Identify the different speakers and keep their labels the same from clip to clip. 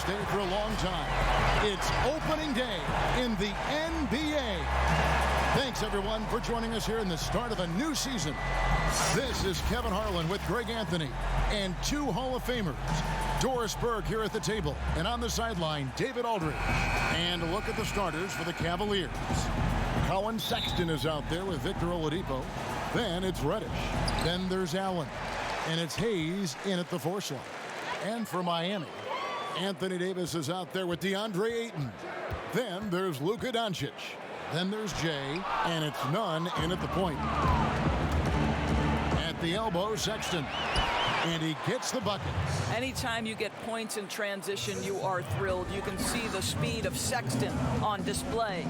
Speaker 1: stay for a long time. It's opening day in the NBA. Thanks, everyone, for joining us here in the start of a new season. This is Kevin Harlan with Greg Anthony and two Hall of Famers. Doris Burke here at the table, and on the sideline, David Aldridge. And a look at the starters for the Cavaliers. Colin Sexton is out there with Victor Oladipo. Then it's Reddish. Then there's Allen. And it's Hayes in at the 4 slot. And for Miami, Anthony Davis is out there with Deandre Ayton. Then there's Luka Doncic. Then there's Jay, and it's Nunn in at the point. At the elbow, Sexton. And he gets the bucket.
Speaker 2: Anytime you get points in transition, you are thrilled. You can see the speed of Sexton on display.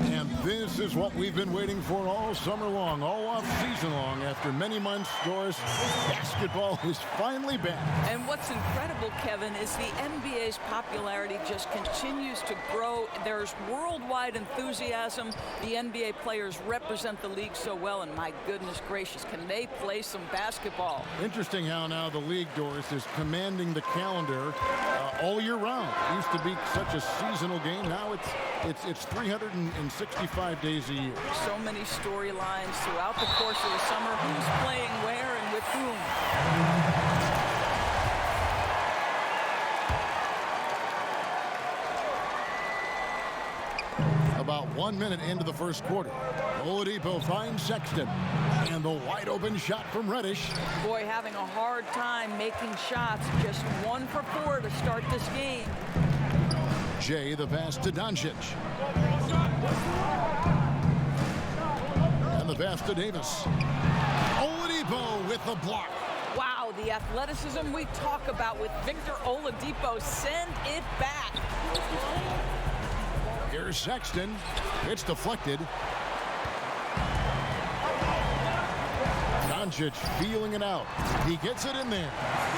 Speaker 1: And this is what we've been waiting for all summer long, all off season long. After many months, Doris, basketball is finally back.
Speaker 2: And what's incredible, Kevin, is the NBA's popularity just continues to grow. There's worldwide enthusiasm. The NBA players represent the league so well, and my goodness gracious, can they play some basketball?
Speaker 1: Interesting how now the league, Doris, is commanding the calendar all year round. It used to be such a seasonal game. Now it's 365 days a year.
Speaker 2: So many storylines throughout the course of the summer. Who's playing where and with whom?
Speaker 1: About 1 minute into the first quarter. Oladipo finds Sexton. And the wide open shot from Reddish.
Speaker 2: Boy, having a hard time making shots. Just 1 for 4 to start this game.
Speaker 1: Jay, the pass to Doncic. And the pass to Davis. Oladipo with the block.
Speaker 2: Wow, the athleticism we talk about with Victor Oladipo. Send it back.
Speaker 1: Here's Sexton. It's deflected. Doncic feeling it out. He gets it in there.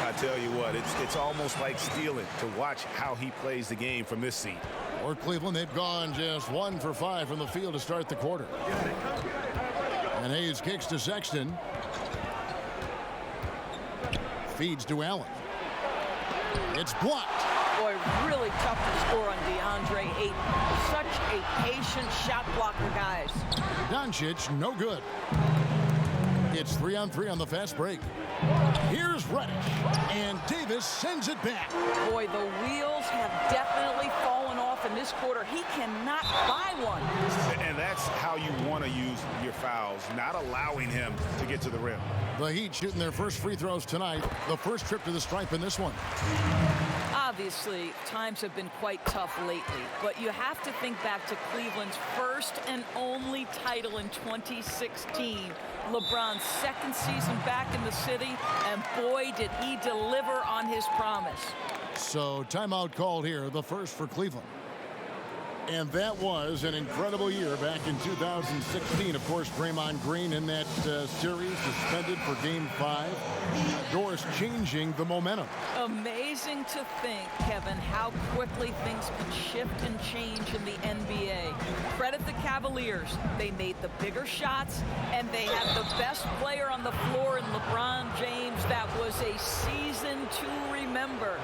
Speaker 3: I tell you what, it's almost like stealing to watch how he plays the game from this seat.
Speaker 1: For Cleveland, they've gone just 1 for 5 from the field to start the quarter. And Hayes kicks to Sexton. Feeds to Allen. It's blocked.
Speaker 2: Boy, really tough to score on Deandre Ayton. Such a patient shot blocker, guys.
Speaker 1: Doncic, no good. It's 3-on-3 on the fast break. Here's Reddish, and Davis sends it back.
Speaker 2: Boy, the wheels have definitely fallen off in this quarter. He cannot buy one.
Speaker 3: And that's how you want to use your fouls, not allowing him to get to the rim.
Speaker 1: The Heat shooting their first free throws tonight. The first trip to the stripe in this one.
Speaker 2: Obviously, times have been quite tough lately, but you have to think back to Cleveland's first and only title in 2016. LeBron's second season back in the city, and boy, did he deliver on his promise.
Speaker 1: So, timeout called here, the first for Cleveland. And that was an incredible year back in 2016. Of course, Draymond Green in that series suspended for Game 5. Doris changing the momentum.
Speaker 2: Amazing to think, Kevin, how quickly things can shift and change in the NBA. Credit the Cavaliers. They made the bigger shots, and they had the best player on the floor in LeBron James. That was a season to remember.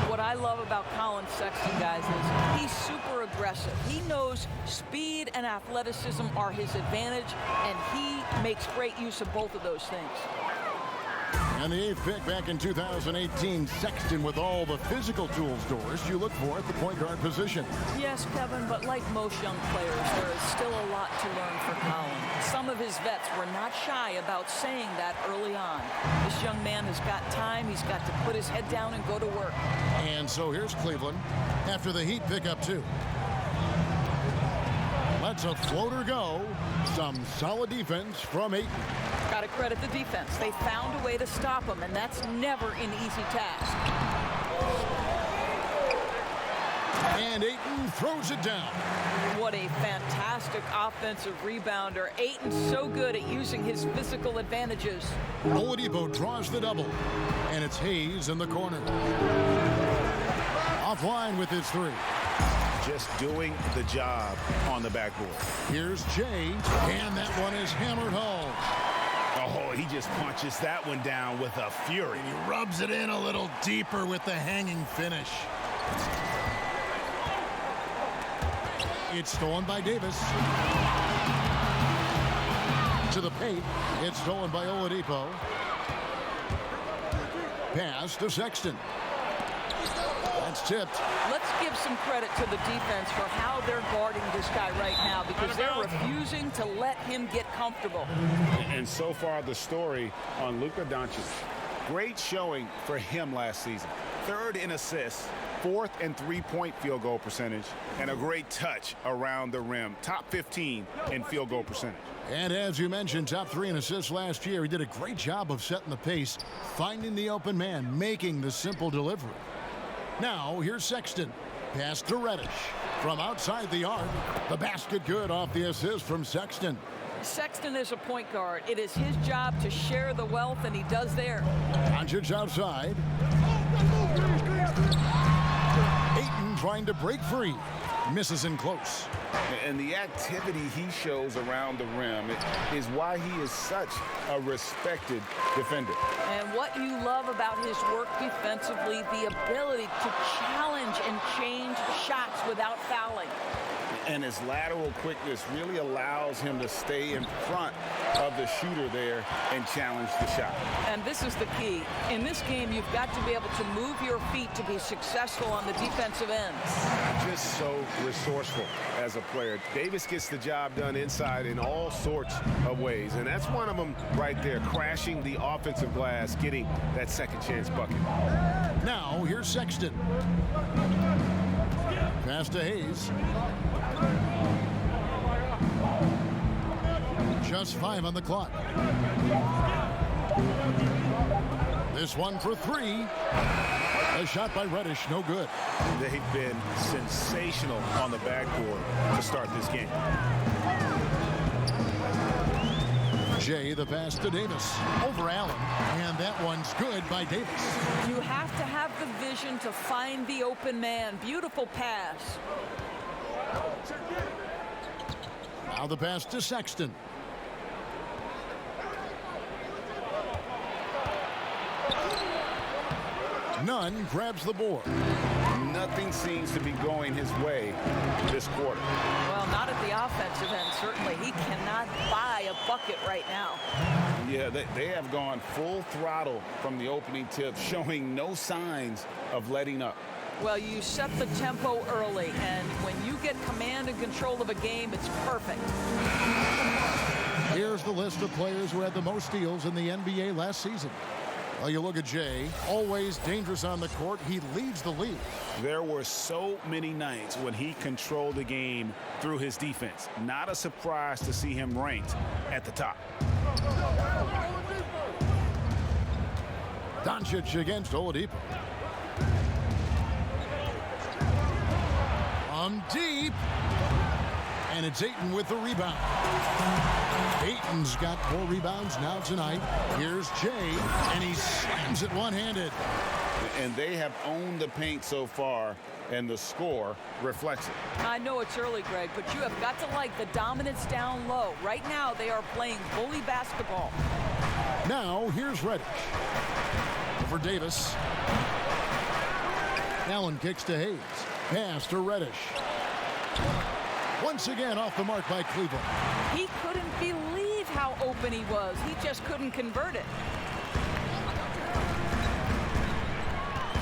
Speaker 2: What I love about Colin Sexton, guys, is he's super aggressive. He knows speed and athleticism are his advantage, and he makes great use of both of those things.
Speaker 1: And the 8th pick back in 2018, Sexton with all the physical tools, Doris, you look for at the point guard position.
Speaker 2: Yes, Kevin, but like most young players, there is still a lot to learn for Colin. Some of his vets were not shy about saying that early on. This young man has got time. He's got to put his head down and go to work.
Speaker 1: And so here's Cleveland after the Heat pick up 2. Lets a floater go. Some solid defense from Ayton.
Speaker 2: Got to credit the defense. They found a way to stop him, and that's never an easy task.
Speaker 1: And Ayton throws it down.
Speaker 2: What a fantastic offensive rebounder. Ayton's so good at using his physical advantages.
Speaker 1: Oladipo draws the double, and it's Hayes in the corner. Offline with his 3.
Speaker 3: Just doing the job on the backboard.
Speaker 1: Here's Jay, and that one is hammered home.
Speaker 3: Oh, he just punches that one down with a fury.
Speaker 1: He rubs it in a little deeper with the hanging finish. It's stolen by Davis. To the paint. It's stolen by Oladipo. Pass to Sexton. That's tipped.
Speaker 2: Let's give some credit to the defense for how they're guarding this guy right now, because they're refusing to let him get comfortable.
Speaker 3: And so far, the story on Luka Doncic. Great showing for him last season. 3rd in assists, 4th in three-point field goal percentage, and a great touch around the rim. Top 15 in field goal percentage.
Speaker 1: And as you mentioned, top 3 in assists last year. He did a great job of setting the pace, finding the open man, making the simple delivery. Now, here's Sexton. Pass to Reddish. From outside the arc, the basket good off the assist from Sexton.
Speaker 2: Sexton is a point guard. It is his job to share the wealth, and he does there.
Speaker 1: Doncic outside. Ayton trying to break free. Misses in close.
Speaker 3: And the activity he shows around the rim is why he is such a respected defender.
Speaker 2: And what you love about his work defensively, the ability to challenge and change shots without fouling.
Speaker 3: And his lateral quickness really allows him to stay in front of the shooter there and challenge the shot.
Speaker 2: And this is the key. In this game, you've got to be able to move your feet to be successful on the defensive end.
Speaker 3: Just so resourceful as a player. Davis gets the job done inside in all sorts of ways. And that's one of them right there, crashing the offensive glass, getting that second chance bucket.
Speaker 1: Now, here's Sexton. Pass to Hayes. Just 5 on the clock. This one for 3. A shot by Reddish, no good.
Speaker 3: They've been sensational on the backboard to start this game.
Speaker 1: Jay, the pass to Davis. Over Allen. And that one's good by Davis.
Speaker 2: You have to have the vision to find the open man. Beautiful pass.
Speaker 1: Now the pass to Sexton. Nunn grabs the board.
Speaker 3: Nothing seems to be going his way this quarter.
Speaker 2: Well, not at the offensive end, certainly. He cannot buy a bucket right now.
Speaker 3: Yeah, they have gone full throttle from the opening tip, showing no signs of letting up.
Speaker 2: Well, you set the tempo early, and when you get command and control of a game, it's perfect.
Speaker 1: Here's the list of players who had the most steals in the NBA last season. Well, you look at Jay, always dangerous on the court. He leads the league.
Speaker 3: There were so many nights when he controlled the game through his defense. Not a surprise to see him ranked at the top.
Speaker 1: Doncic against Oladipo. From deep. And it's Ayton with the rebound. Ayton's got 4 rebounds now tonight. Here's Jay, and he slams it one-handed.
Speaker 3: And they have owned the paint so far, and the score reflects it.
Speaker 2: I know it's early, Greg, but you have got to like the dominance down low. Right now, they are playing bully basketball.
Speaker 1: Now, here's Reddish. For Davis. Allen kicks to Hayes. Pass to Reddish. Once again off the mark by Cleveland.
Speaker 2: He couldn't believe how open he was. He just couldn't convert it.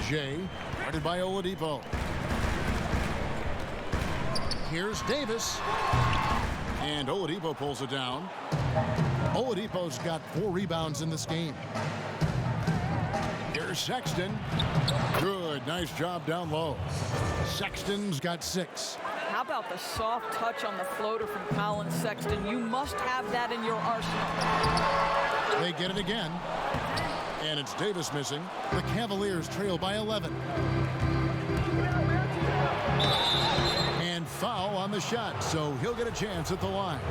Speaker 1: Jay, guarded by Oladipo. Here's Davis. And Oladipo pulls it down. Oladipo's got 4 rebounds in this game. Here's Sexton. Good, nice job down low. Sexton's got 6.
Speaker 2: How about the soft touch on the floater from Colin Sexton? You must have that in your arsenal.
Speaker 1: They get it again. And it's Davis missing. The Cavaliers trail by 11. And foul on the shot, so he'll get a chance at the line.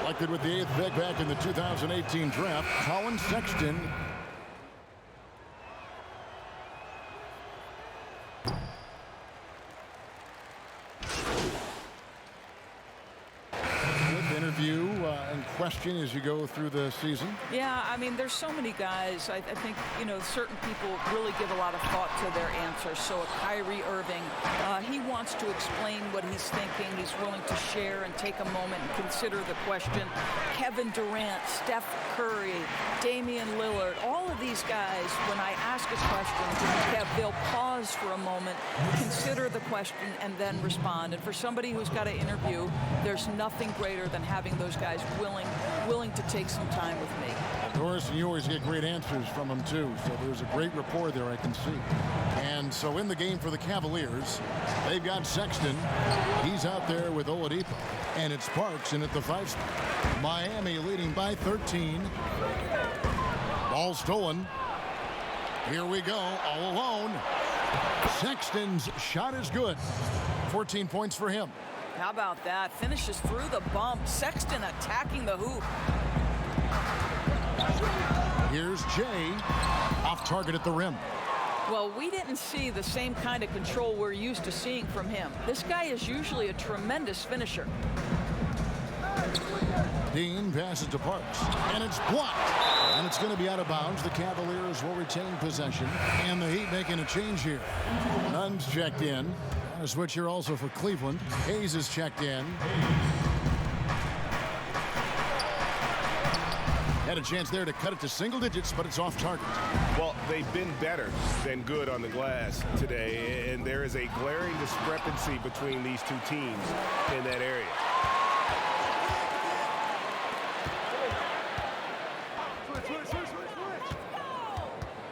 Speaker 1: Selected with the 8th pick back in the 2018 draft, Colin Sexton. Interview in question as you go through the season?
Speaker 2: Yeah, I mean, there's so many guys. I think, certain people really give a lot of thought to their answers. So a Kyrie Irving, he wants to explain what he's thinking. He's willing to share and take a moment and consider the question. Kevin Durant, Steph Curry, Damian Lillard, all of these guys, when I ask a question, they'll pause for a moment, consider the question, and then respond. And for somebody who's got to interview, there's nothing greater than having those guys willing to take some time with me.
Speaker 1: Doris, and you always get great answers from them too, so there's a great rapport there, I can see. And so in the game for the Cavaliers, they've got Sexton. He's out there with Oladipo, and it's Sparks in at the 5 spot. Miami leading by 13. Ball stolen. Here we go, all alone. Sexton's shot is good. 14 points for him.
Speaker 2: How about that? Finishes through the bump. Sexton attacking the hoop.
Speaker 1: Here's Jay, off target at the rim.
Speaker 2: Well, we didn't see the same kind of control we're used to seeing from him. This guy is usually a tremendous finisher.
Speaker 1: Dean passes to Parks, and it's blocked. And it's going to be out of bounds. The Cavaliers will retain possession, and the Heat making a change here. Nunn's checked in. A switch here also for Cleveland. Hayes is checked in. Had a chance there to cut it to single digits, but it's off target.
Speaker 3: Well, they've been better than good on the glass today, and there is a glaring discrepancy between these two teams in that area.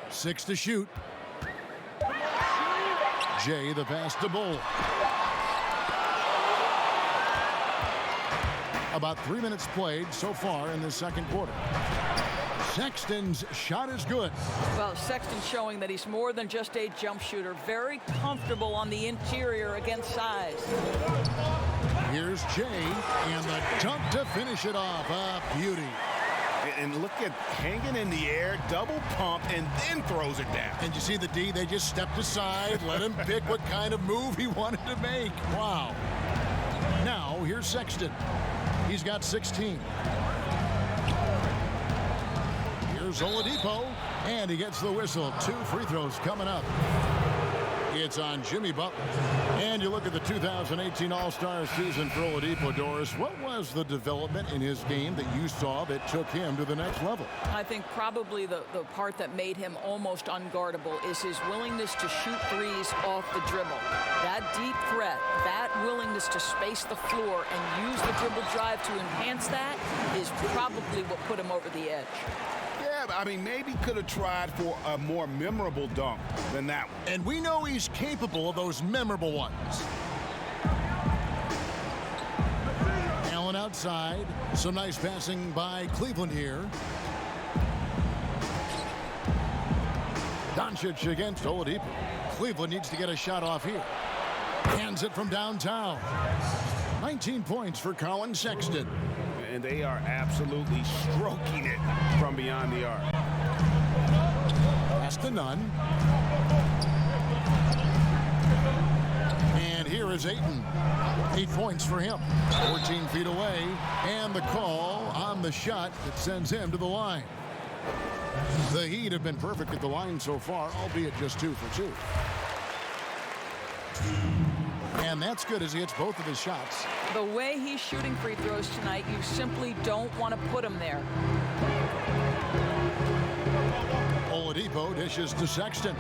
Speaker 1: Six to shoot. Jay, the pass to Bull. About 3 minutes played so far in the second quarter. Sexton's shot is good.
Speaker 2: Well, Sexton showing that he's more than just a jump shooter. Very comfortable on the interior against size.
Speaker 1: Here's Jay, and the dunk to finish it off. A beauty.
Speaker 3: And look at hanging in the air, double pump, and then throws it down.
Speaker 1: And you see the D, they just stepped aside, let him pick what kind of move he wanted to make. Wow. Now, here's Sexton. He's got 16. Here's Oladipo, and he gets the whistle. 2 free throws coming up. It's on Jimmy Butler. And you look at the 2018 All-Star season for Oladipo, Doris. What was the development in his game that you saw that took him to the next level?
Speaker 2: I think probably the part that made him almost unguardable is his willingness to shoot threes off the dribble. That deep threat, that willingness to space the floor and use the dribble drive to enhance that is probably what put him over the edge.
Speaker 3: Yeah, I mean, maybe could have tried for a more memorable dunk than that one.
Speaker 1: And we know he's capable of those memorable ones. Allen outside. Some nice passing by Cleveland here. Doncic against Oladipo. Cleveland needs to get a shot off here. Hands it from downtown. 19 points for Colin Sexton.
Speaker 3: And they are absolutely stroking it from beyond the arc.
Speaker 1: Pass to Nunn. And here is Ayton. 8 points for him. 14 feet away. And the call on the shot that sends him to the line. The Heat have been perfect at the line so far, albeit just 2 for 2. And that's good as he hits both of his shots.
Speaker 2: The way he's shooting free throws tonight, you simply don't want to put him there.
Speaker 1: Oladipo dishes to Sexton.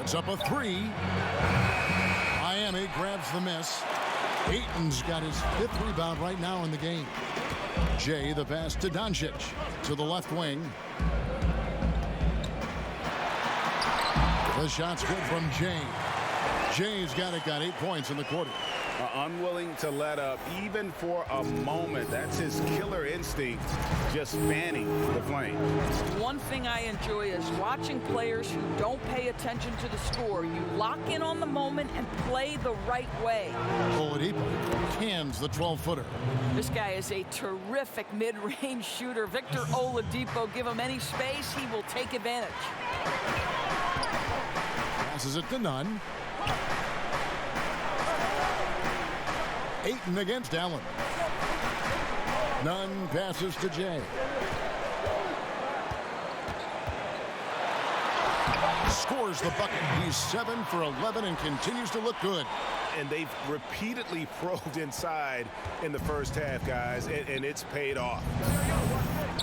Speaker 1: It's up a 3. Miami grabs the miss. Ayton's got his 5th rebound right now in the game. Jay, the pass to Doncic to the left wing. The shot's good from Jay. Jay's got 8 points in the quarter.
Speaker 3: Unwilling to let up even for a moment. That's his killer instinct, just fanning the flame.
Speaker 2: One thing I enjoy is watching players who don't pay attention to the score. You lock in on the moment and play the right way.
Speaker 1: Oladipo cans the 12-footer.
Speaker 2: This guy is a terrific mid-range shooter. Victor Oladipo, give him any space, he will take advantage.
Speaker 1: Passes it to Nunn. Ayton against Allen. Nunn passes to Jay. Scores the bucket. He's 7 for 11 and continues to look good.
Speaker 3: And they've repeatedly probed inside in the first half, guys, and it's paid off.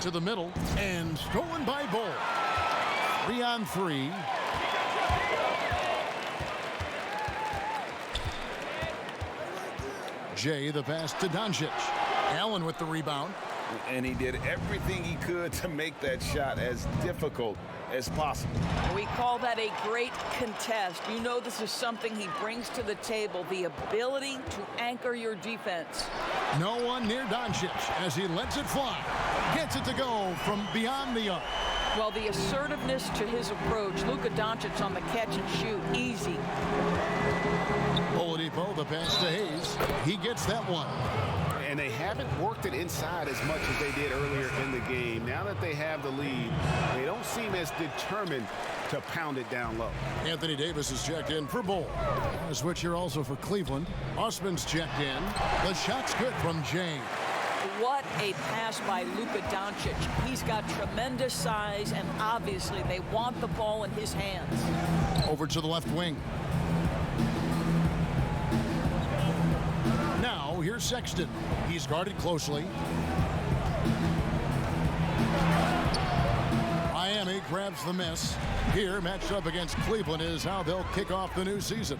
Speaker 1: To the middle and stolen by Bull. 3-on-3. Jay, the pass to Doncic. Allen with the rebound.
Speaker 3: And he did everything he could to make that shot as difficult as possible.
Speaker 2: We call that a great contest. You know this is something he brings to the table, the ability to anchor your defense.
Speaker 1: No one near Doncic as he lets it fly. Gets it to go from beyond the arc.
Speaker 2: Well, the assertiveness to his approach. Luka Doncic on the catch and shoot. Easy.
Speaker 1: Oladipo, the pass to Hayes. He gets that one.
Speaker 3: And they haven't worked it inside as much as they did earlier in the game. Now that they have the lead, they don't seem as determined to pound it down low.
Speaker 1: Anthony Davis is checked in for Bull. A switch here also for Cleveland. Osman's checked in. The shot's good from Jay.
Speaker 2: What a pass by Luka Doncic. He's got tremendous size, and obviously they want the ball in his hands.
Speaker 1: Over to the left wing. Now, here's Sexton. He's guarded closely. Miami grabs the miss. Here, matched up against Cleveland, is how they'll kick off the new season.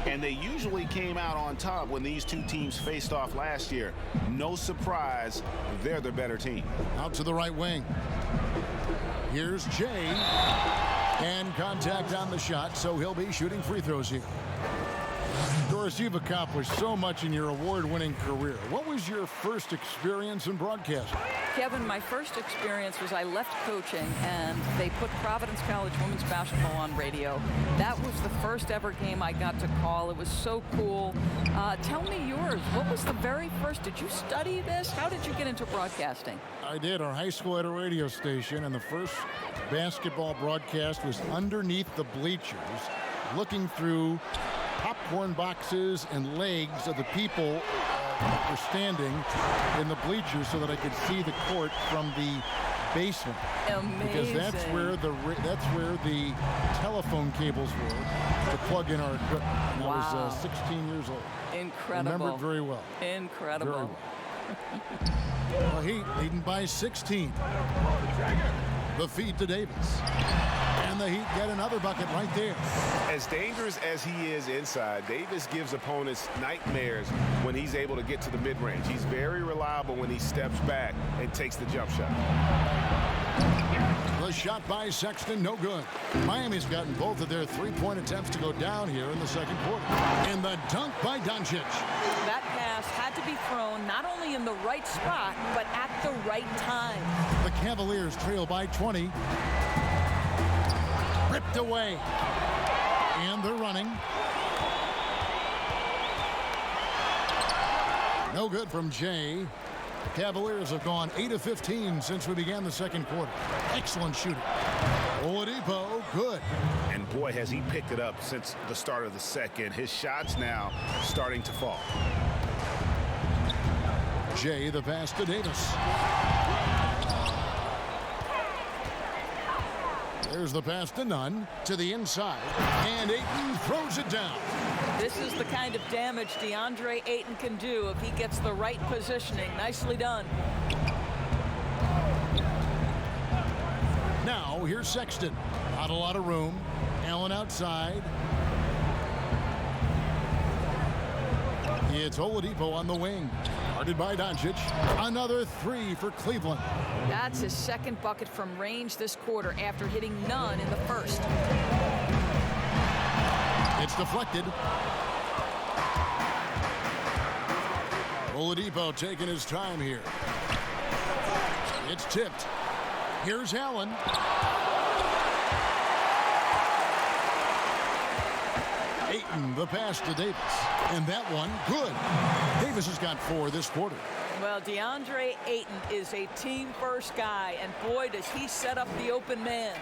Speaker 3: And they usually came out on top when these two teams faced off last year. No surprise, they're the better team.
Speaker 1: Out to the right wing. Here's Jay. And contact on the shot, so he'll be shooting free throws here. Doris, you've accomplished so much in your award-winning career. What was your first experience in broadcasting?
Speaker 2: Kevin, my first experience was I left coaching and they put Providence College women's basketball on radio. That was the first ever game I got to call. It was so cool. Tell me yours. What was the very first? Did you study this? How did you get into broadcasting?
Speaker 1: I did. Our high school had a radio station, and the first basketball broadcast was underneath the bleachers, looking through popcorn boxes and legs of the people that were standing in the bleachers so that I could see the court from the basement.
Speaker 2: Amazing.
Speaker 1: Because that's where the telephone cables were to plug in our equipment. And
Speaker 2: wow.
Speaker 1: I was 16 years old.
Speaker 2: Incredible.
Speaker 1: Remember it very well.
Speaker 2: Incredible.
Speaker 1: Very well. Well, Heat leading by 16. The feed to Davis. And the Heat get another bucket right there.
Speaker 3: As dangerous as he is inside, Davis gives opponents nightmares when he's able to get to the mid-range. He's very reliable when he steps back and takes the jump shot.
Speaker 1: The shot by Sexton, no good. Miami's gotten both of their three-point attempts to go down here in the second quarter. And the dunk by Doncic.
Speaker 2: That pass had to be thrown not only in the right spot, but at the right time.
Speaker 1: The Cavaliers trail by 20. Ripped away. And they're running. No good from Jay. The Cavaliers have gone 8 of 15 since we began the second quarter. Excellent shooting. Oladipo, good.
Speaker 3: And boy, has he picked it up since the start of the second. His shots now starting to fall.
Speaker 1: Jay, the pass to Davis. There's the pass to Nunn, to the inside, and Ayton throws it down.
Speaker 2: This is the kind of damage Deandre Ayton can do if he gets the right positioning. Nicely done.
Speaker 1: Now, here's Sexton. Not a lot of room. Allen outside. It's Oladipo on the wing. Guarded by Doncic. Another three for Cleveland.
Speaker 2: That's his second bucket from range this quarter after hitting none in the first.
Speaker 1: It's deflected. Oladipo taking his time here. It's tipped. Here's Allen. Ayton, the pass to Davis. And that one, good. Davis has got 4 this quarter.
Speaker 2: Well, Deandre Ayton is a team-first guy, and boy, does he set up the open man.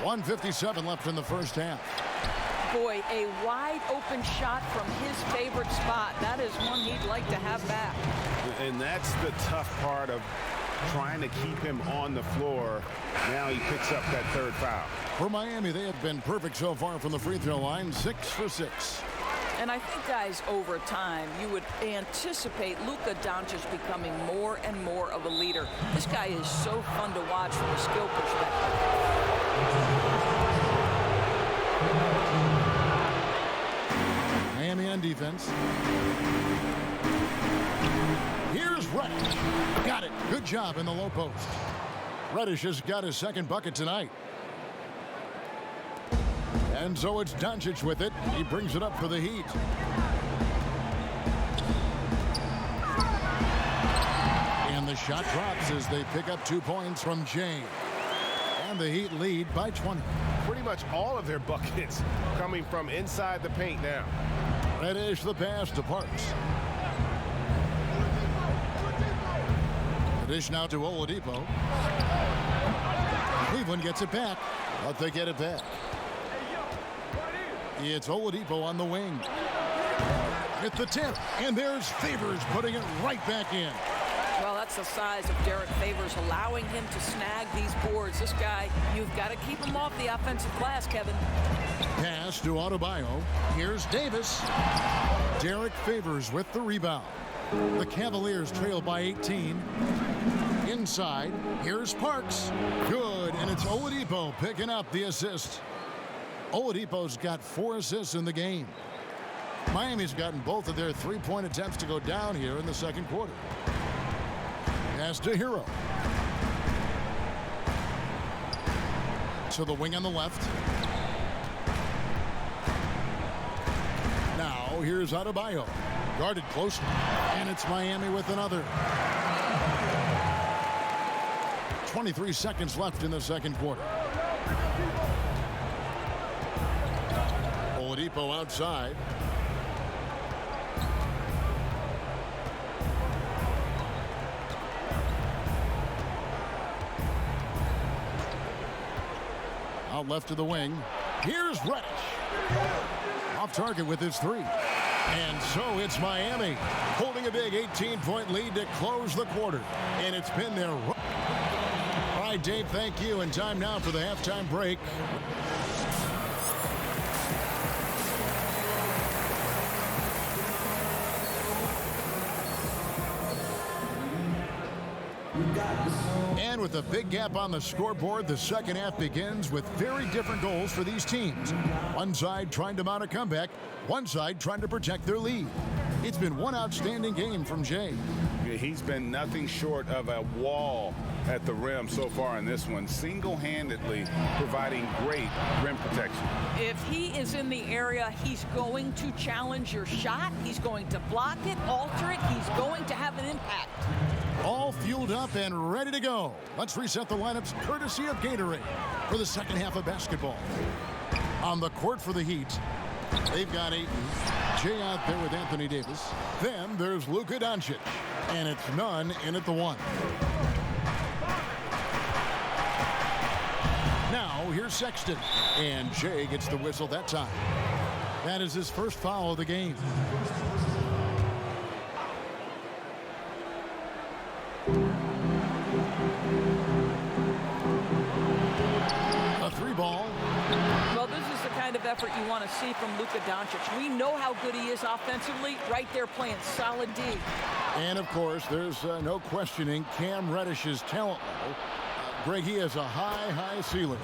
Speaker 1: 1:57 left in the first half.
Speaker 2: Boy, a wide-open shot from his favorite spot. That is one he'd like to have back.
Speaker 3: And that's the tough part of trying to keep him on the floor. Now he picks up that 3rd foul.
Speaker 1: For Miami, they have been perfect so far from the free throw line, 6 for 6.
Speaker 2: And I think, guys, over time, you would anticipate Luka Doncic becoming more and more of a leader. This guy is so fun to watch from a skill perspective.
Speaker 1: Miami on defense. Here's Reddish. Got it. Good job in the low post. Reddish has got his 2nd bucket tonight. And so it's Doncic with it. He brings it up for the Heat. And the shot drops as they pick up 2 points from Jay. And the Heat lead by 20.
Speaker 3: Pretty much all of their buckets coming from inside the paint now.
Speaker 1: Reddish the pass to Parks. The dish now to Oladipo. Cleveland gets it back, but they get it back. It's Oladipo on the wing. At the tip, and there's Favors putting it right back in.
Speaker 2: Well, that's the size of Derek Favors, allowing him to snag these boards. This guy, you've got to keep him off the offensive glass, Kevin.
Speaker 1: Pass to Adebayo. Here's Davis. Derek Favors with the rebound. The Cavaliers trail by 18. Inside, here's Parks. Good, and it's Oladipo picking up the assist. Oladipo's got 4 assists in the game. Miami's gotten both of their 3-point attempts to go down here in the 2nd quarter. Pass to Hero. To the wing on the left. Now here's Adebayo. Guarded closely. And it's Miami with another. 23 seconds left in the 2nd quarter. Oladipo outside. Out left to the wing. Here's Reddish. Off target with his 3. And so it's Miami holding a big 18-point lead to close the quarter. And it's been their... All right, Dave, thank you. And time now for the halftime break. And with a big gap on the scoreboard, the 2nd half begins with very different goals for these teams. One side trying to mount a comeback, one side trying to protect their lead. It's been one outstanding game from Jay.
Speaker 3: He's been nothing short of a wall at the rim so far in this one, single-handedly providing great rim protection.
Speaker 2: If he is in the area, he's going to challenge your shot. He's going to block it, alter it. He's going to have an impact.
Speaker 1: All fueled up and ready to go. Let's reset the lineups courtesy of Gatorade for the 2nd half of basketball. On the court for the Heat, they've got Ayton. Jay out there with Anthony Davis. Then there's Luka Doncic. And it's Nunn in at the 1. Now here's Sexton. And Jay gets the whistle that time. That is his 1st foul of the game. A 3-ball.
Speaker 2: Well, this is the kind of effort you want to see from Luka Doncic. We know how good he is offensively, right there playing solid D.
Speaker 1: And, of course, there's no questioning Cam Reddish's talent level. Greg, he has a high ceiling.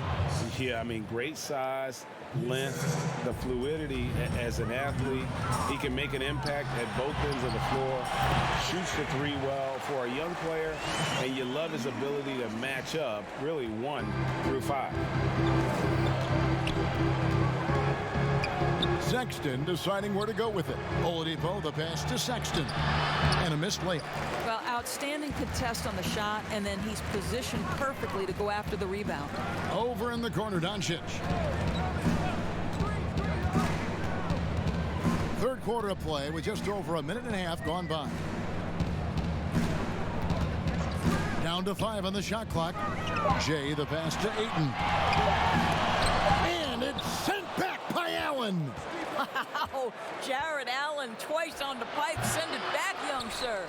Speaker 3: Yeah, I mean, great size, length, the fluidity as an athlete. He can make an impact at both ends of the floor, shoots the 3 well for a young player, and you love his ability to match up really 1 through 5.
Speaker 1: Sexton deciding where to go with it. Oladipo, the pass to Sexton. And a missed layup.
Speaker 2: Well, outstanding contest on the shot, and then he's positioned perfectly to go after the rebound.
Speaker 1: Over in the corner, Doncic. Third quarter of play with just over a minute and a half gone by. Down to 5 on the shot clock. Jay, the pass to Ayton. And it's sent back by Allen.
Speaker 2: Wow, Jared Allen twice on the pipe. Send it back, young sir.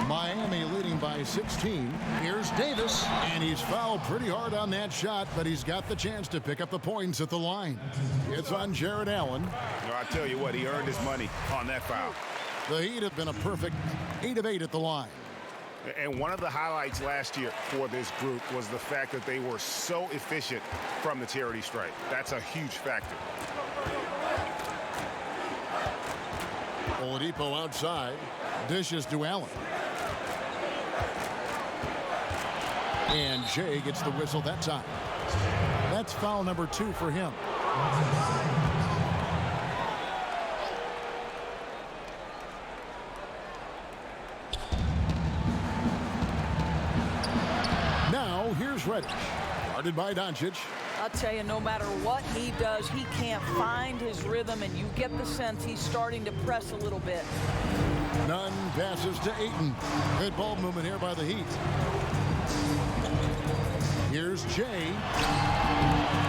Speaker 1: Miami leading by 16. Here's Davis, and he's fouled pretty hard on that shot, but he's got the chance to pick up the points at the line. It's on Jared Allen.
Speaker 3: No, I tell you what, he earned his money on that foul.
Speaker 1: The Heat have been a perfect 8 of 8 at the line.
Speaker 3: And one of the highlights last year for this group was the fact that they were so efficient from the charity stripe. That's a huge factor.
Speaker 1: Oladipo outside. Dishes to Allen. And Jay gets the whistle that time. That's foul number 2 for him. Now here's Reddish. Guarded by Doncic.
Speaker 2: I'll tell you, no matter what he does, he can't find his rhythm, and you get the sense he's starting to press a little bit.
Speaker 1: Nunn passes to Ayton. Good ball movement here by the Heat. Here's Jay.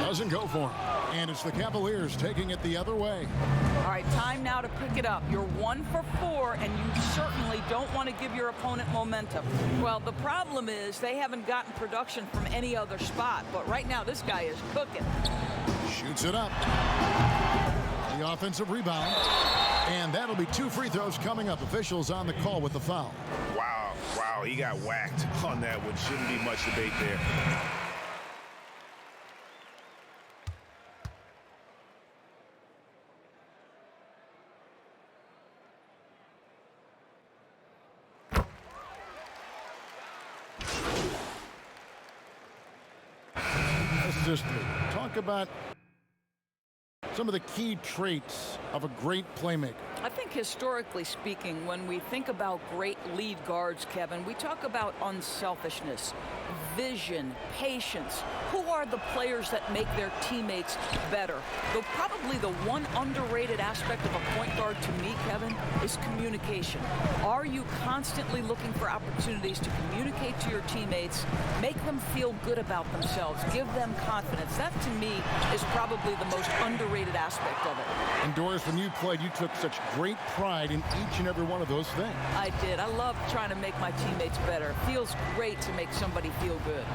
Speaker 1: Doesn't go for him. And it's the Cavaliers taking it the other way.
Speaker 2: All right, time now to pick it up. You're 1 for 4, and you certainly don't want to give your opponent momentum. Well, the problem is they haven't gotten production from any other spot, but right now this guy is cooking.
Speaker 1: Shoots it up. The offensive rebound. And that'll be 2 free throws coming up. Officials on the call with the foul.
Speaker 3: Wow, he got whacked on that one. Shouldn't be much debate there.
Speaker 1: Just talk about some of the key traits of a great playmaker.
Speaker 2: I think historically speaking, when we think about great lead guards, Kevin, we talk about unselfishness, vision, patience. Who are the players that make their teammates better? Though probably the one underrated aspect of a point guard to me, Kevin, is communication. Are you constantly looking for opportunities to communicate to your teammates, make them feel good about themselves, give them confidence? That, to me, is probably the most underrated aspect of it.
Speaker 1: And Doris, when you played, you took such great pride in each and every one of those things.
Speaker 2: I did. I love trying to make my teammates better. It feels great to make somebody feel good.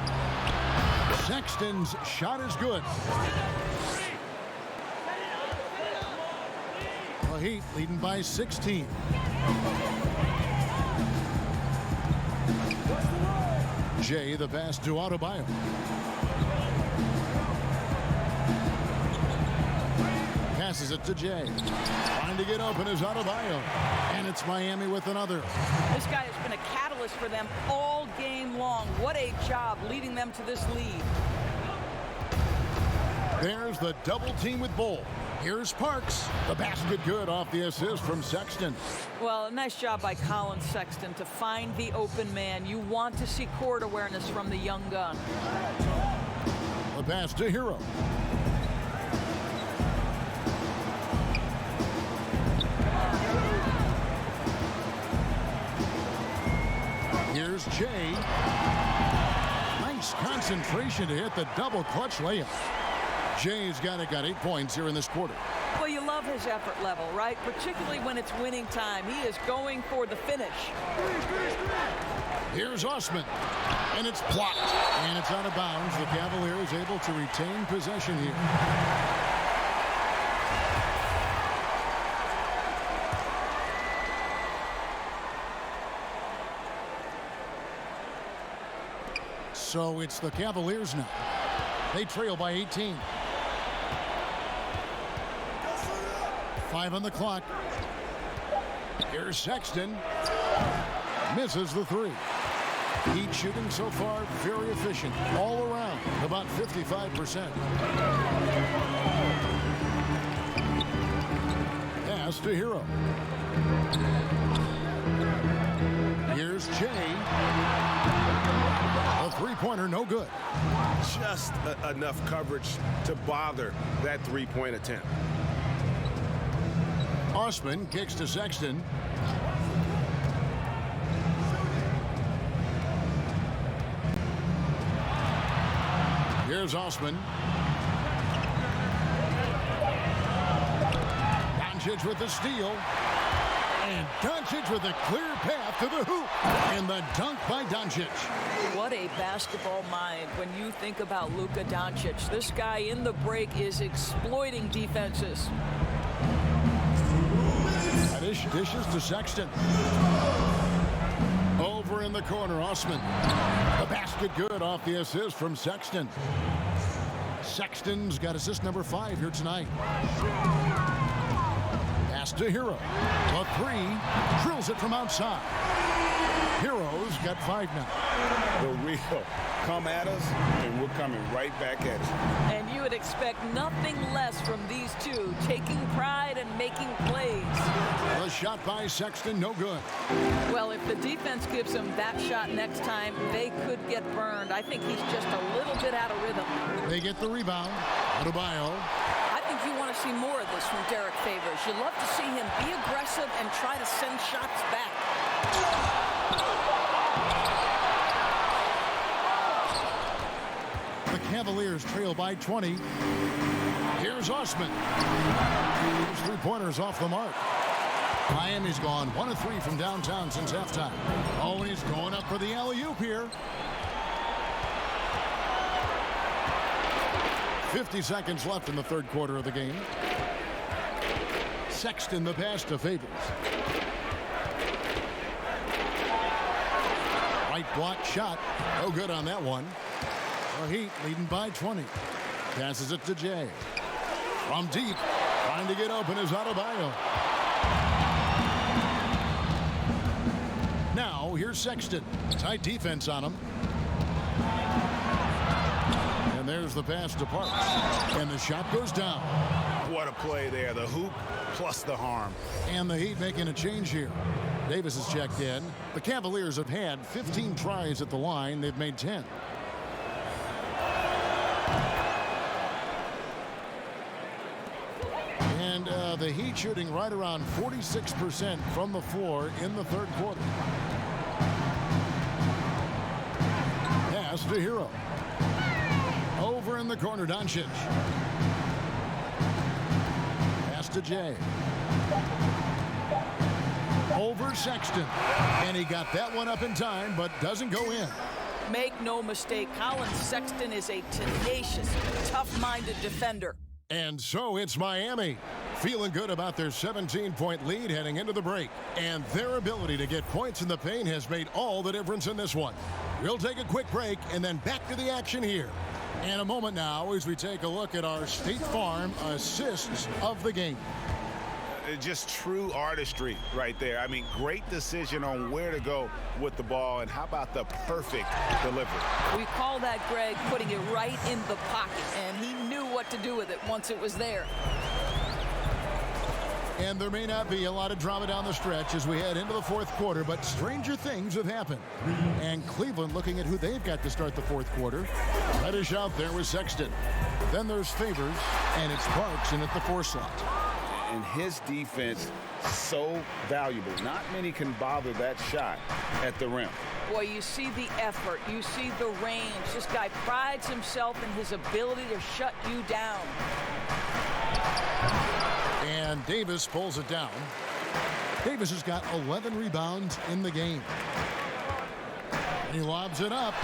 Speaker 1: Sexton's shot is good. The Heat leading by 16. Jay, the pass to Adebayo. Passes it to Jay. Trying to get open is Adebayo. And it's Miami with another.
Speaker 2: This guy has been a catalyst for them all game long. What a job leading them to this lead.
Speaker 1: There's the double team with Bull. Here's Parks. The basket good off the assist from Sexton.
Speaker 2: Well, nice job by Colin Sexton to find the open man. You want to see court awareness from the young gun.
Speaker 1: The pass to Hero. Here's Jay. Nice concentration to hit the double clutch layup. Jay's got 8 points here in this quarter.
Speaker 2: Well, you love his effort level, right? Particularly when it's winning time. He is going for the finish.
Speaker 1: Here's Osman. And it's blocked. And it's out of bounds. The Cavaliers able to retain possession here. So it's the Cavaliers now. They trail by 18. 5 on the clock. Here's Sexton. Misses the 3. Heat shooting so far very efficient. All around, about 55%. Pass to Hero. Here's Jay. A three-pointer, no good.
Speaker 3: Just enough coverage to bother that three-point attempt.
Speaker 1: Osman kicks to Sexton. Here's Osman. Doncic with the steal. And Doncic with a clear path to the hoop. And the dunk by Doncic.
Speaker 2: What a basketball mind when you think about Luka Doncic. This guy in the break is exploiting defenses.
Speaker 1: Dishes to Sexton. Over in the corner, Osman. The basket good off the assist from Sexton. Sexton's got assist number 5 here tonight. Pass to Hero. A three. Drills it from outside. Hero's got 5 now.
Speaker 3: The real come at us, and we're coming right back at it.
Speaker 2: And you would expect nothing less from these two, taking pride and making plays.
Speaker 1: The shot by Sexton, no good.
Speaker 2: Well, if the defense gives him that shot next time, they could get burned. I think he's just a little bit out of rhythm.
Speaker 1: They get the rebound. Adebayo.
Speaker 2: I think you want to see more of this from Derek Favors. You love to see him be aggressive and try to send shots back.
Speaker 1: The Cavaliers trail by 20. Here's Osman. His three-pointers off the mark. Miami's gone 1 of 3 from downtown since halftime. Oh, and he's going up for the alley-oop here. 50 seconds left in the third quarter of the game. Sexton the pass to Favors. Right block shot. No good on that one. The Heat leading by 20. Passes it to Jay. From deep, trying to get open is Adebayo. Now, here's Sexton. Tight defense on him. And there's the pass to Parks. And the shot goes down.
Speaker 3: What a play there. The hoop plus the harm.
Speaker 1: And the Heat making a change here. Davis has checked in. The Cavaliers have had 15 tries at the line. They've made 10. And the Heat shooting right around 46% from the floor in the third quarter. Pass to Hero. Over in the corner, Doncic. Pass to Jay. Over Sexton. And he got that one up in time, but doesn't go in.
Speaker 2: Make no mistake, Colin Sexton is a tenacious, tough-minded defender.
Speaker 1: And so it's Miami, feeling good about their 17-point lead heading into the break. And their ability to get points in the paint has made all the difference in this one. We'll take a quick break and then back to the action here. In a moment now as we take a look at our State Farm assists of the game.
Speaker 3: Just true artistry right there. I mean, great decision on where to go with the ball, and how about the perfect delivery?
Speaker 2: We call that, Greg, putting it right in the pocket, and he knew what to do with it once it was there.
Speaker 1: And there may not be a lot of drama down the stretch as we head into the fourth quarter, but stranger things have happened. And Cleveland looking at who they've got to start the fourth quarter. Reddish out there with Sexton. Then there's Favors, and it's Parks in at the 4 slot.
Speaker 3: And his defense so valuable. Not many can bother that shot at the rim.
Speaker 2: Boy, you see the effort. You see the range. This guy prides himself in his ability to shut you down.
Speaker 1: And Davis pulls it down. Davis has got 11 rebounds in the game. And he lobs it up.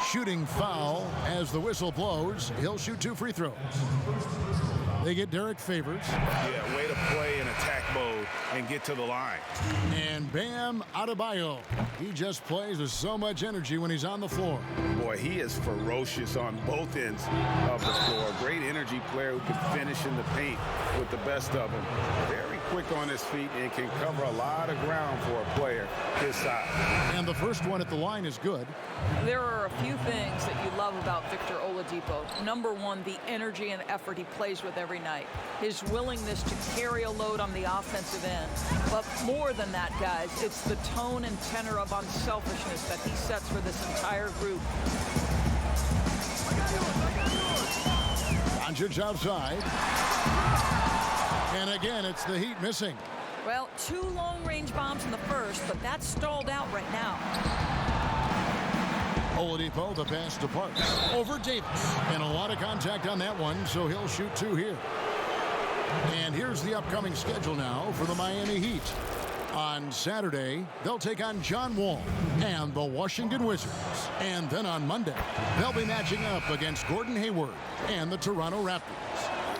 Speaker 1: Shooting foul as the whistle blows. He'll shoot 2 free throws. They get Derek Favors.
Speaker 3: Yeah, way to play in attack mode and get to the line.
Speaker 1: And Bam Adebayo. He just plays with so much energy when he's on the floor.
Speaker 3: Boy, he is ferocious on both ends of the floor. Great energy player who can finish in the paint with the best of them. Very quick on his feet and can cover a lot of ground for a player his size.
Speaker 1: And the first one at the line is good.
Speaker 2: There are a few things that you love about Victor Oladipo. Number one, the energy and effort he plays with every night. His willingness to carry a load on the offensive end. But more than that, guys, it's the tone and tenor of unselfishness that he sets for this entire group.
Speaker 1: Doncic outside. And again, it's the Heat missing.
Speaker 2: Well, 2 long-range bombs in the first, but that's stalled out right now.
Speaker 1: Oladipo, the pass to Parks. Over Davis. And a lot of contact on that one, so he'll shoot 2 here. And here's the upcoming schedule now for the Miami Heat. On Saturday, they'll take on John Wall and the Washington Wizards. And then on Monday, they'll be matching up against Gordon Hayward and the Toronto Raptors.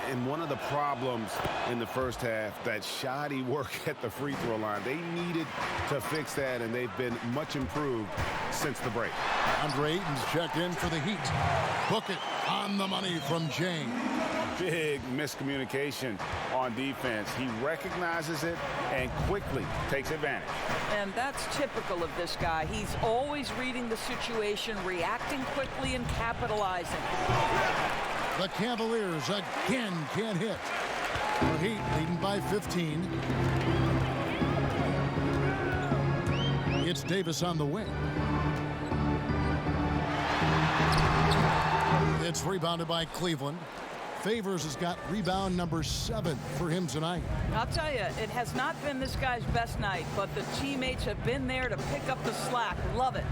Speaker 3: And one of the problems in the first half, that shoddy work at the free throw line. They needed to fix that, and they've been much improved since the break.
Speaker 1: Deandre Ayton's checked in for the Heat. Book it on the money from James.
Speaker 3: Big miscommunication on defense. He recognizes it and quickly takes advantage.
Speaker 2: And that's typical of this guy. He's always reading the situation, reacting quickly, and capitalizing.
Speaker 1: The Cavaliers again can't hit. The Heat leading by 15. It's Davis on the wing. It's rebounded by Cleveland. Favors has got rebound number 7 for him tonight.
Speaker 2: I'll tell you, it has not been this guy's best night, but the teammates have been there to pick up the slack. Love it.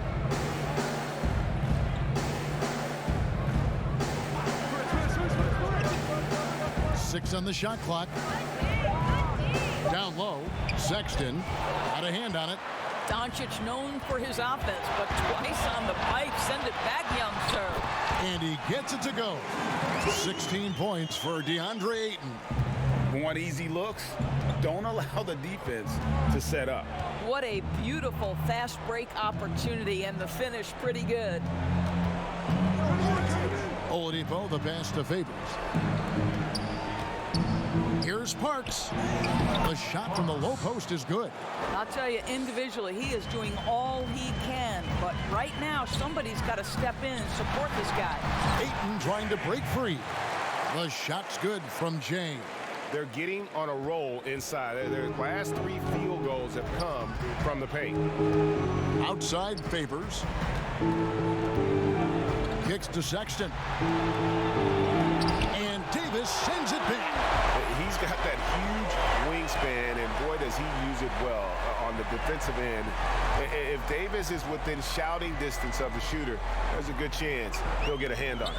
Speaker 1: Six on the shot clock. Down low. Sexton had a hand on it.
Speaker 2: Doncic known for his offense, but twice on the pipe. Send it back, young sir.
Speaker 1: And he gets it to go. 16 points for Deandre Ayton.
Speaker 3: Want easy looks? Don't allow the defense to set up.
Speaker 2: What a beautiful fast break opportunity, and the finish pretty good.
Speaker 1: Oladipo, the pass to Favors. Here's Parks. The shot from the low post is good.
Speaker 2: I'll tell you, individually, he is doing all he can. But right now, somebody's got to step in and support this guy.
Speaker 1: Ayton trying to break free. The shot's good from James.
Speaker 3: They're getting on a roll inside. Their last 3 field goals have come from the paint.
Speaker 1: Outside Favors. Kicks to Sexton. And Davis sends it back.
Speaker 3: He's got that huge wingspan, and boy, does he use it well on the defensive end. If Davis is within shouting distance of the shooter, there's a good chance he'll get a hand on it.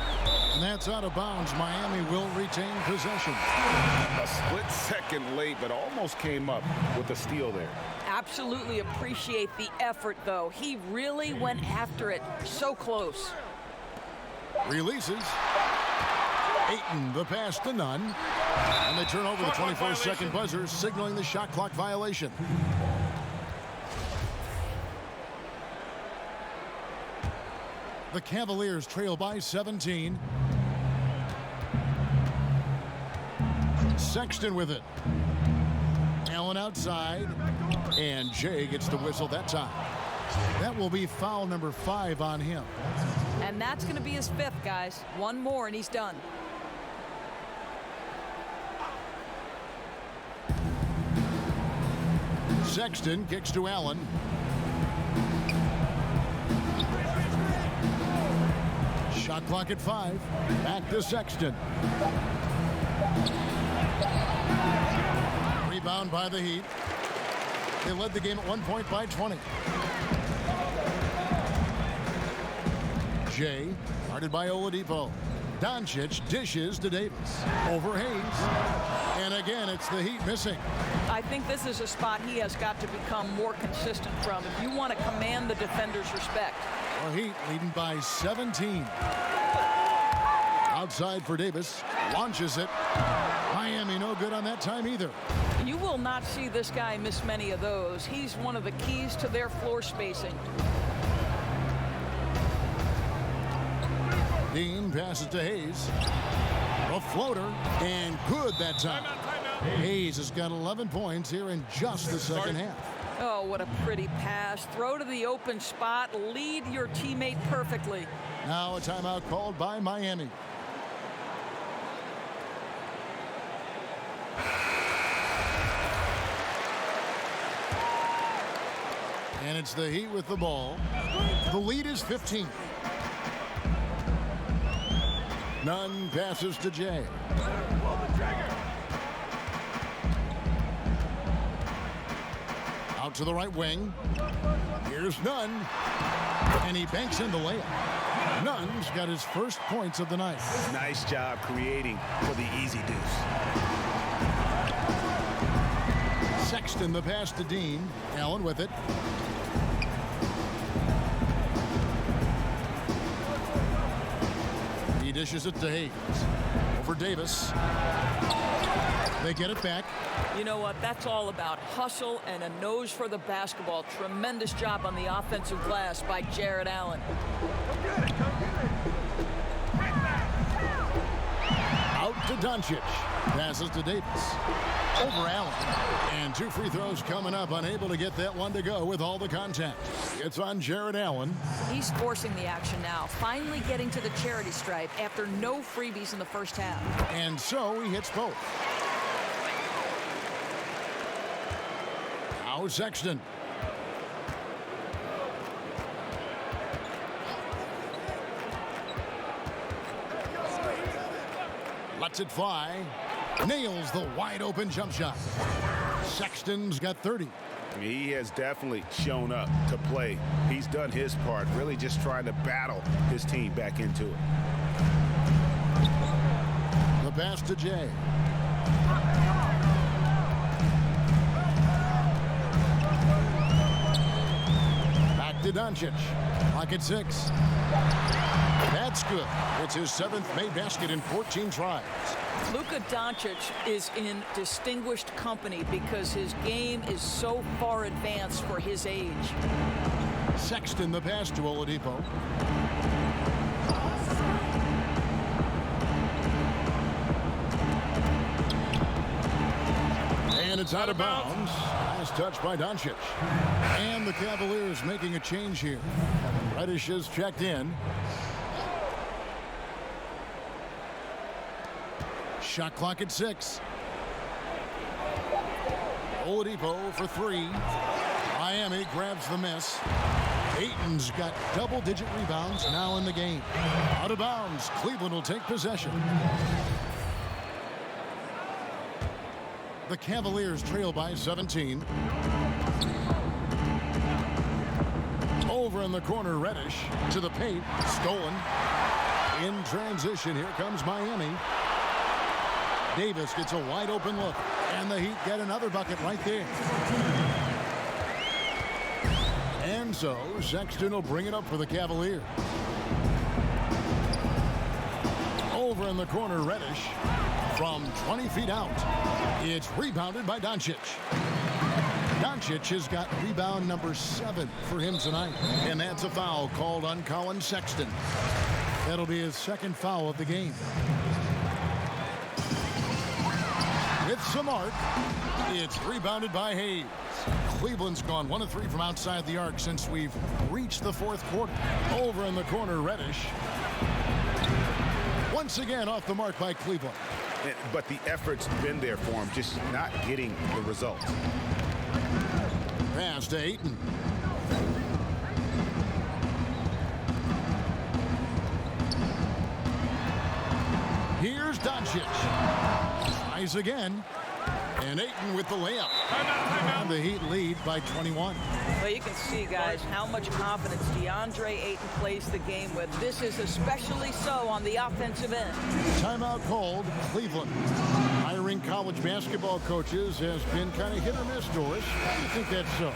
Speaker 1: And that's out of bounds. Miami will retain possession.
Speaker 3: A split second late, but almost came up with a steal there.
Speaker 2: Absolutely appreciate the effort, though. He really went after it. So close.
Speaker 1: Releases. Ayton, the pass to Nunn. And they turn over the 24-second buzzer, signaling the shot clock violation. The Cavaliers trail by 17. Sexton with it. Allen outside. And Jay gets the whistle that time. That will be foul number 5 on him.
Speaker 2: And that's going to be his 5th, guys. One more, and he's done.
Speaker 1: Sexton kicks to Allen. Shot clock at 5. Back to Sexton. Rebound by the Heat. They led the game at 1 point by 20. Jay, guarded by Oladipo. Doncic dishes to Davis. Over Hayes. And again, it's the Heat missing.
Speaker 2: I think this is a spot he has got to become more consistent from if you want to command the defender's respect.
Speaker 1: The Heat leading by 17. Outside for Davis. Launches it. Miami no good on that time either.
Speaker 2: You will not see this guy miss many of those. He's one of the keys to their floor spacing.
Speaker 1: Dean passes to Hayes. A floater, and good that time. Hayes has got 11 points here in just the second half.
Speaker 2: Oh, what a pretty pass. Throw to the open spot. Lead your teammate perfectly.
Speaker 1: Now a timeout called by Miami. And it's the Heat with the ball. The lead is 15. Nunn passes to Jay. Out to the right wing. Here's Nunn. And he banks in the layup. Nunn's got his first points of the night.
Speaker 3: Nice job creating for the easy deuce.
Speaker 1: Sexton the pass to Dean. Allen with it. He dishes it to Hayes. Over Davis. They get it back.
Speaker 2: You know what? That's all about hustle and a nose for the basketball. Tremendous job on the offensive glass by Jared Allen.
Speaker 1: Out to Doncic. Passes to Davis. Over Allen. And 2 free throws coming up. Unable to get that one to go with all the contact. It's on Jared Allen.
Speaker 2: He's forcing the action now. Finally getting to the charity stripe after no freebies in the first half.
Speaker 1: And so he hits both. Now Sexton. Lets it fly. Nails the wide open jump shot. Sexton's got 30.
Speaker 3: He has definitely shown up to play. He's done his part, really just trying to battle his team back into it.
Speaker 1: The pass to Jay. Back to Doncic. Clock at 6. That's good. It's his 7th made basket in 14 tries.
Speaker 2: Luka Doncic is in distinguished company because his game is so far advanced for his age.
Speaker 1: Sexton the pass to Oladipo. And it's out of bounds. Nice touch by Doncic. And the Cavaliers making a change here. Reddish is checked in. Shot clock at 6. Oladipo for 3. Miami grabs the miss. Ayton's got double-digit rebounds now in the game. Out of bounds. Cleveland will take possession. The Cavaliers trail by 17. Over in the corner, Reddish to the paint. Stolen. In transition, here comes Miami. Davis gets a wide open look. And the Heat get another bucket right there. And so, Sexton will bring it up for the Cavaliers. Over in the corner, Reddish. From 20 feet out. It's rebounded by Doncic. Doncic has got rebound number 7 for him tonight. And that's a foul called on Colin Sexton. That'll be his 2nd foul of the game. With some arc, it's rebounded by Hayes. Cleveland's gone 1 of 3 from outside the arc since we've reached the 4th quarter. Over in the corner, Reddish. Once again off the mark by Cleveland.
Speaker 3: But the effort's been there for him, just not getting the results.
Speaker 1: Pass to Ayton. Here's Doncic. Tries again. And Ayton with the layup. And the Heat lead by 21.
Speaker 2: Well, you can see, guys, how much confidence Deandre Ayton plays the game with. This is especially so on the offensive end.
Speaker 1: Timeout called. Cleveland. Hiring college basketball coaches has been kind of hit or miss, Doris. Why do you think that's so?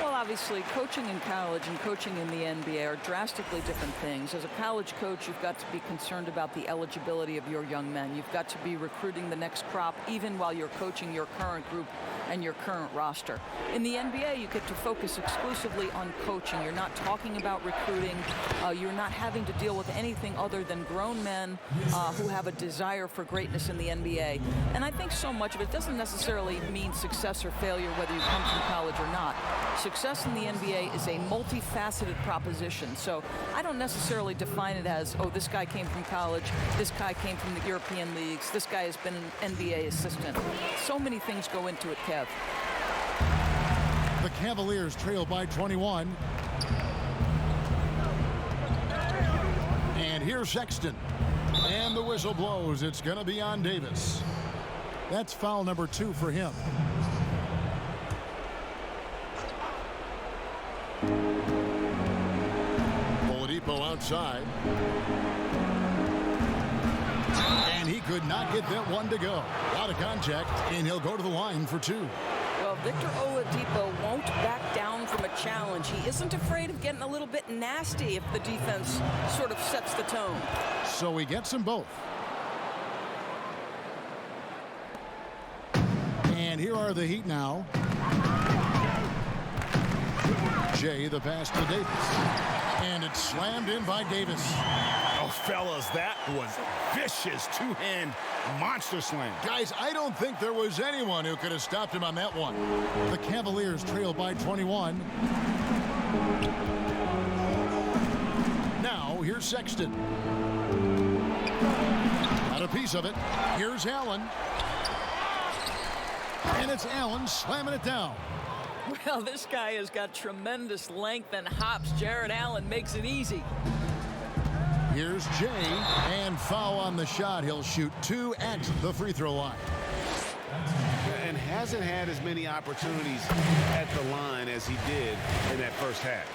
Speaker 2: Well, obviously, coaching in college and coaching in the NBA are drastically different things. As a college coach, you've got to be concerned about the eligibility of your young men. You've got to be recruiting the next crop, even while you're coaching your current group and your current roster. In the NBA, you get to focus exclusively on coaching. You're not talking about recruiting. You're not having to deal with anything other than grown men who have a desire for greatness in the NBA. And I think so much of it doesn't necessarily mean success or failure, whether you come from college or not. Success in the NBA is a multifaceted proposition. So I don't necessarily define it as, oh, this guy came from college, this guy came from the European leagues, this guy has been an NBA assistant. So many things go into it, Kev.
Speaker 1: The Cavaliers trail by 21. And here's Sexton. And the whistle blows. It's going to be on Davis. That's foul number 2 for him. Oladipo outside. And he could not get that one to go. Out of contact, and he'll go to the line for 2.
Speaker 2: Well, Victor Oladipo won't back down from a challenge. He isn't afraid of getting a little bit nasty if the defense sort of sets the tone.
Speaker 1: So he gets them both. And here are the Heat now. Jay, the pass to Davis. And it's slammed in by Davis.
Speaker 3: Oh, fellas, that was vicious two-hand monster slam.
Speaker 1: Guys, I don't think there was anyone who could have stopped him on that one. The Cavaliers trail by 21. Now, here's Sexton. Got a piece of it. Here's Allen. And it's Allen slamming it down.
Speaker 2: Well, this guy has got tremendous length and hops. Jared Allen makes it easy.
Speaker 1: Here's Jay, and foul on the shot. He'll shoot 2 at the free throw line.
Speaker 3: And hasn't had as many opportunities at the line as he did in that first half.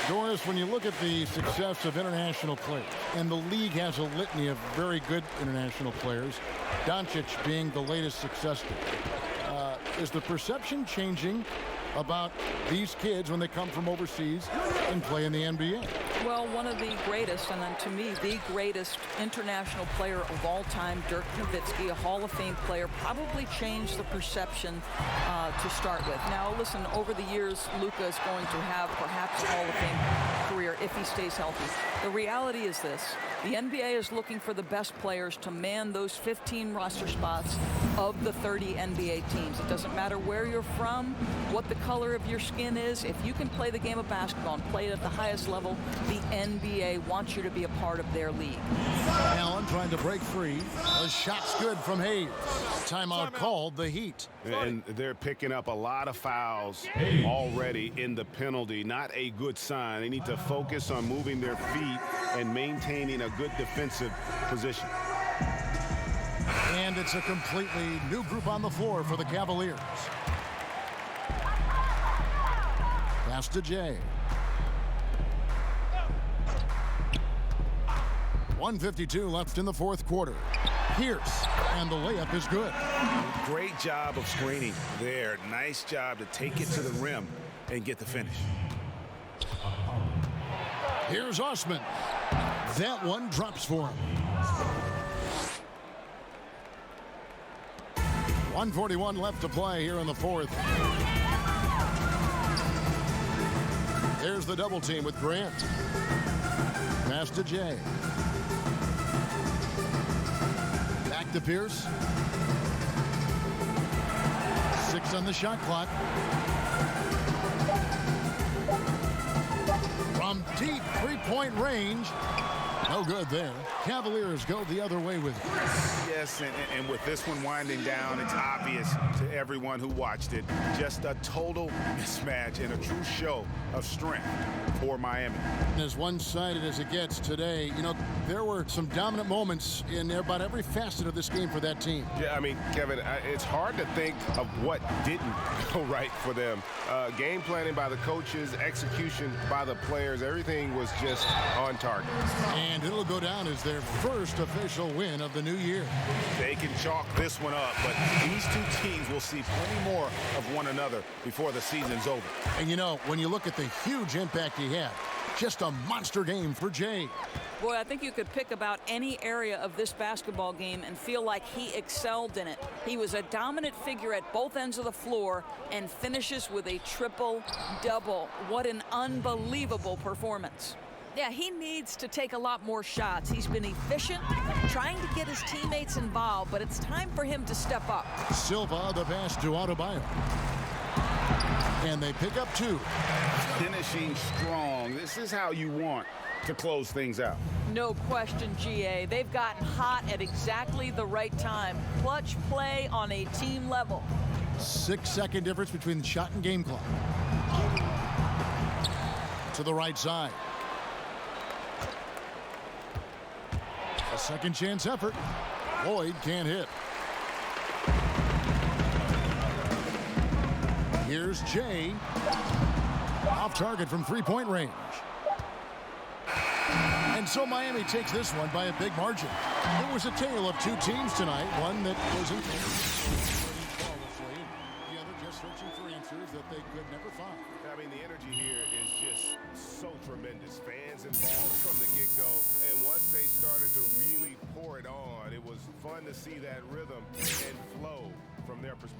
Speaker 1: Doris, when you look at the success of international players, and the league has a litany of very good international players, Doncic being the latest success story, is the perception changing about these kids when they come from overseas and play in the NBA?
Speaker 2: Well, one of the greatest, and to me, the greatest international player of all time, Dirk Nowitzki, a Hall of Fame player, probably changed the perception to start with. Now, listen, over the years, Luka is going to have perhaps a Hall of Fame career if he stays healthy. The reality is this. The NBA is looking for the best players to man those 15 roster spots of the 30 NBA teams. It doesn't matter where you're from, what the color of your skin is. If you can play the game of basketball and play it at the highest level, the NBA wants you to be a part of their league.
Speaker 1: Allen trying to break free. A shot's good from Hayes. Timeout called the Heat.
Speaker 3: And they're picking up a lot of fouls already in the penalty. Not a good sign. They need to focus on moving their feet and maintaining a good defensive position.
Speaker 1: And it's a completely new group on the floor for the Cavaliers. Pass to Jay. 1:52 left in the fourth quarter. Pierce, and the layup is good.
Speaker 3: Great job of screening there. Nice job to take it to the rim and get the finish.
Speaker 1: Here's Osman. That one drops for him. 1:41 left to play here in the fourth. There's the double team with Grant. Pass to Jay. Back to Pierce. 6 on the shot clock. From deep three-point range. No good there. Cavaliers go the other way with it.
Speaker 3: Yes, and with this one winding down, it's obvious to everyone who watched it. Just a total mismatch and a true show of strength for Miami.
Speaker 1: As one-sided as it gets today, you know, there were some dominant moments in about every facet of this game for that team.
Speaker 3: Yeah, I mean, Kevin, it's hard to think of what didn't go right for them. Game planning by the coaches, execution by the players, everything was just on target.
Speaker 1: And it'll go down as their first official win of the new year.
Speaker 3: They can chalk this one up, but these two teams will see plenty more of one another before the season's over.
Speaker 1: And you know, when you look at the huge impact he had, just a monster game for Jay.
Speaker 2: Boy, I think you could pick about any area of this basketball game and feel like he excelled in it. He was a dominant figure at both ends of the floor and finishes with a triple-double. What an unbelievable performance. Yeah, he needs to take a lot more shots. He's been efficient, trying to get his teammates involved, but it's time for him to step up.
Speaker 1: Silva, the pass to Adebayo. And they pick up 2.
Speaker 3: Finishing strong. This is how you want to close things out.
Speaker 2: No question, GA. They've gotten hot at exactly the right time. Clutch play on a team level.
Speaker 1: 6-second difference between the shot and game clock. To the right side. A second chance effort. Lloyd can't hit. Here's Jay. Off target from three-point range. And so Miami takes this one by a big margin. It was a tale of two teams tonight. One that wasn't flawlessly, the other just searching for answers that they could never find.
Speaker 4: I mean, the energy here is just so tremendous. Fans involved from the get-go. And once they started to really pour it on, it was fun to see that rhythm and flow from their perspective.